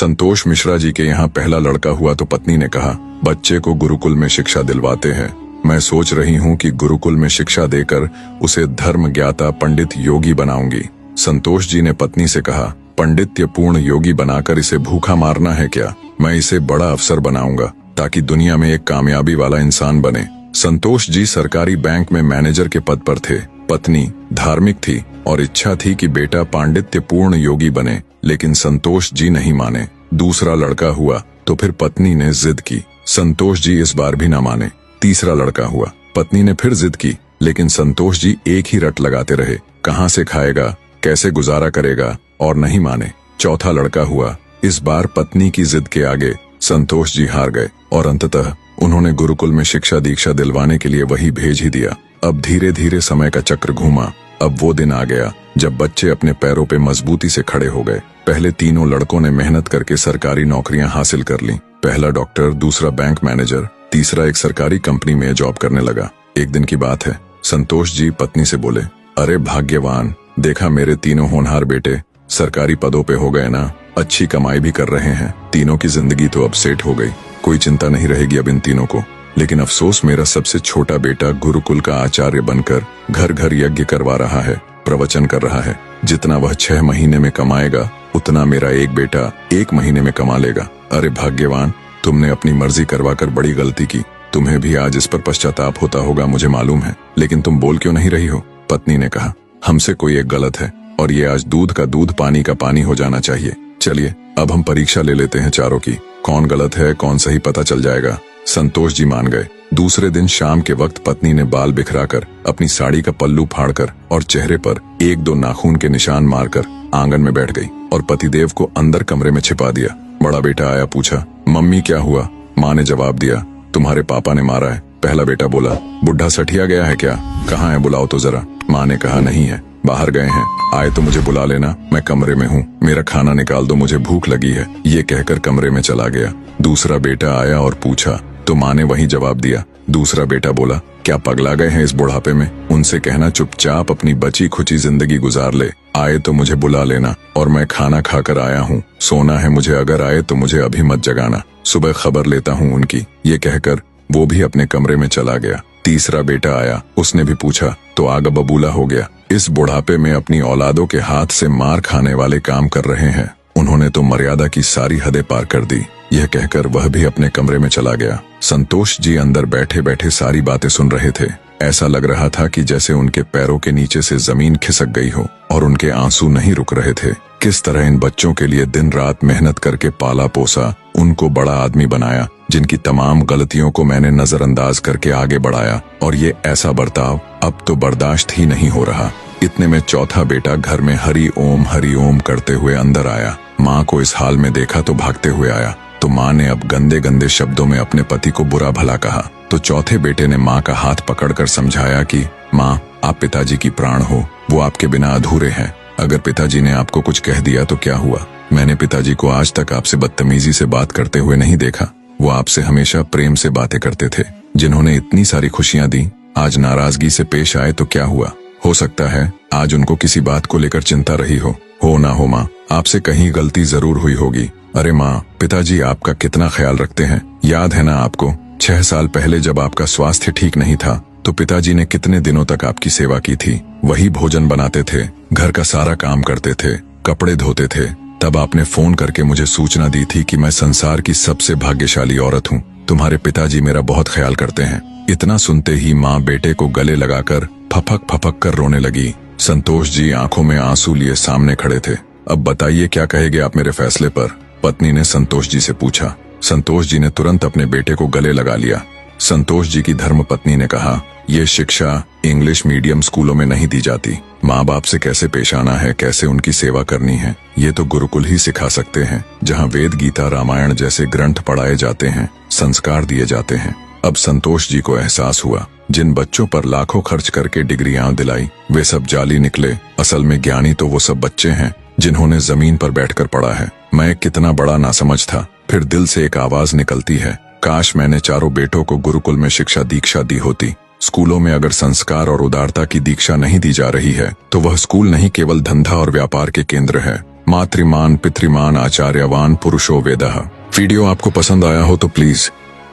संतोष मिश्रा जी के यहाँ पहला लड़का हुआ तो पत्नी ने कहा, बच्चे को गुरुकुल में शिक्षा दिलवाते हैं। मैं सोच रही हूँ कि गुरुकुल में शिक्षा देकर उसे धर्म ज्ञाता पंडित योगी बनाऊंगी। संतोष जी ने पत्नी से कहा, पंडित्य पूर्ण योगी बनाकर इसे भूखा मारना है क्या? मैं इसे बड़ा अफसर बनाऊंगा ताकि दुनिया में एक कामयाबी वाला इंसान बने। संतोष जी सरकारी बैंक में मैनेजर के पद पर थे। पत्नी धार्मिक थी और इच्छा थी कि बेटा पांडित्य पूर्ण योगी बने, लेकिन संतोष जी नहीं माने। दूसरा लड़का हुआ तो फिर पत्नी ने जिद की। संतोष जी इस बार भी न माने। तीसरा लड़का हुआ, पत्नी ने फिर जिद की, लेकिन संतोष जी एक ही रट लगाते रहे, कहाँ से खाएगा, कैसे गुजारा करेगा, और नहीं माने। चौथा लड़का हुआ। इस बार पत्नी की जिद के आगे संतोष जी हार गए और अंततः उन्होंने गुरुकुल में शिक्षा दीक्षा दिलवाने के लिए वही भेज ही दिया। अब धीरे धीरे समय का चक्र घूमा। अब वो दिन आ गया जब बच्चे अपने पैरों पे मजबूती से खड़े हो गए। पहले तीनों लड़कों ने मेहनत करके सरकारी नौकरियां हासिल कर ली। पहला डॉक्टर, दूसरा बैंक मैनेजर, तीसरा एक सरकारी कंपनी में जॉब करने लगा। एक दिन की बात है, संतोष जी पत्नी से बोले, अरे भाग्यवान, देखा मेरे तीनों होनहार बेटे सरकारी पदों पे हो गए ना, अच्छी कमाई भी कर रहे हैं। तीनों की जिंदगी तो अब सेट हो गई, कोई चिंता नहीं रहेगी अब इन तीनों को। लेकिन अफसोस, मेरा सबसे छोटा बेटा गुरुकुल का आचार्य बनकर घर घर यज्ञ करवा रहा है, प्रवचन कर रहा है। जितना वह 6 महीने में कमाएगा उतना मेरा एक बेटा 1 महीने में कमा लेगा। अरे भाग्यवान, तुमने अपनी मर्जी करवाकर बड़ी गलती की। तुम्हें भी आज इस पर पश्चाताप होता होगा, मुझे मालूम है, लेकिन तुम बोल क्यों नहीं रही हो? पत्नी ने कहा, हमसे कोई एक गलत है और ये आज दूध का दूध पानी का पानी हो जाना चाहिए। चलिए अब हम परीक्षा ले लेते हैं चारों की, कौन गलत है कौन सही पता चल जाएगा। संतोष जी मान गए। दूसरे दिन शाम के वक्त पत्नी ने बाल बिखराकर, अपनी साड़ी का पल्लू फाड़कर और चेहरे पर 1-2 नाखून के निशान मारकर आंगन में बैठ गई और पतिदेव को अंदर कमरे में छिपा दिया। बड़ा बेटा आया, पूछा, मम्मी क्या हुआ? माँ ने जवाब दिया, तुम्हारे पापा ने मारा है। पहला बेटा बोला, बुढ़ा सठिया गया है क्या? कहाँ है, बुलाओ तो जरा। माँ ने कहा, नहीं है, बाहर गए हैं, आए तो मुझे बुला लेना, मैं कमरे में हूँ, मेरा खाना निकाल दो, मुझे भूख लगी है। ये कहकर कमरे में चला गया। दूसरा बेटा आया और पूछा तो माँ ने वही जवाब दिया। दूसरा बेटा बोला, क्या पगला गए हैं इस बुढ़ापे में? उनसे कहना चुपचाप अपनी बची खुची जिंदगी गुजार ले, आए तो मुझे बुला लेना, और मैं खाना खाकर आया हूँ, सोना है मुझे, अगर आए तो मुझे अभी मत जगाना, सुबह खबर लेता हूँ उनकी। ये कहकर वो भी अपने कमरे में चला गया। तीसरा बेटा आया, उसने भी पूछा तो आगा बबूला हो गया। इस बुढ़ापे में अपनी औलादों के हाथ से मार खाने वाले काम कर रहे हैं, उन्होंने तो मर्यादा की सारी हदें पार कर दी। यह कहकर वह भी अपने कमरे में चला गया। संतोष जी अंदर बैठे बैठे सारी बातें सुन रहे थे। ऐसा लग रहा था कि जैसे उनके पैरों के नीचे से जमीन खिसक गई हो और उनके आंसू नहीं रुक रहे थे। किस तरह इन बच्चों के लिए दिन रात मेहनत करके पाला पोसा, उनको बड़ा आदमी बनाया, जिनकी तमाम गलतियों को मैंने नजरअंदाज करके आगे बढ़ाया, और ये ऐसा बर्ताव अब तो बर्दाश्त ही नहीं हो रहा। इतने में चौथा बेटा घर में हरि ओम करते हुए अंदर आया। माँ को इस हाल में देखा तो भागते हुए आया, तो माँ ने अब गंदे गंदे शब्दों में अपने पति को बुरा भला कहा। तो चौथे बेटे ने माँ का हाथ पकड़कर समझाया कि माँ, आप पिताजी की प्राण हो, वो आपके बिना अधूरे हैं। अगर पिताजी ने आपको कुछ कह दिया तो क्या हुआ? मैंने पिताजी को आज तक आपसे बदतमीजी से बात करते हुए नहीं देखा। वो आपसे हमेशा प्रेम से बातें करते थे। जिन्होंने इतनी सारी खुशियां दी, आज नाराजगी से पेश आए तो क्या हुआ? हो सकता है आज उनको किसी बात को लेकर चिंता रही हो ना हो माँ, आपसे कहीं गलती जरूर हुई होगी। अरे माँ, पिताजी आपका कितना ख्याल रखते हैं, याद है ना आपको? 6 साल पहले जब आपका स्वास्थ्य ठीक नहीं था तो पिताजी ने कितने दिनों तक आपकी सेवा की थी। वही भोजन बनाते थे, घर का सारा काम करते थे, कपड़े धोते थे। तब आपने फोन करके मुझे सूचना दी थी कि मैं संसार की सबसे भाग्यशाली औरत हूँ, तुम्हारे पिताजी मेरा बहुत ख्याल करते हैं। इतना सुनते ही माँ बेटे को गले लगाकर फपक कर रोने लगी। संतोष जी आंखों में आंसू लिए सामने खड़े थे। अब बताइए क्या कहेंगे आप मेरे फैसले पर? पत्नी ने संतोष जी से पूछा। संतोष जी ने तुरंत अपने बेटे को गले लगा लिया। संतोष जी की धर्मपत्नी ने कहा, ये शिक्षा इंग्लिश मीडियम स्कूलों में नहीं दी जाती। माँ बाप से कैसे पेश आना है, कैसे उनकी सेवा करनी है, ये तो गुरुकुल ही सिखा सकते हैं, जहाँ वेद गीता रामायण जैसे ग्रंथ पढ़ाए जाते हैं, संस्कार दिए जाते हैं। अब संतोष जी को एहसास हुआ, जिन बच्चों पर लाखों खर्च करके डिग्रियां दिलाई, वे सब जाली निकले। असल में ज्ञानी तो वो सब बच्चे हैं जिन्होंने जमीन पर बैठकर पढ़ा है। मैं कितना बड़ा नासमझ था। फिर दिल से एक आवाज निकलती है, काश मैंने चारों बेटों को गुरुकुल में शिक्षा दीक्षा दी होती। स्कूलों में अगर संस्कार और उदारता की दीक्षा नहीं दी जा रही है तो वह स्कूल नहीं, केवल धंधा और व्यापार के केंद्र है। मातृमान पितृमान आचार्यवान पुरुषो वेदः। वीडियो आपको पसंद आया हो तो प्लीज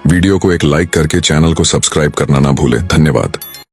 वीडियो को एक लाइक करके चैनल को सब्सक्राइब करना ना भूले। धन्यवाद।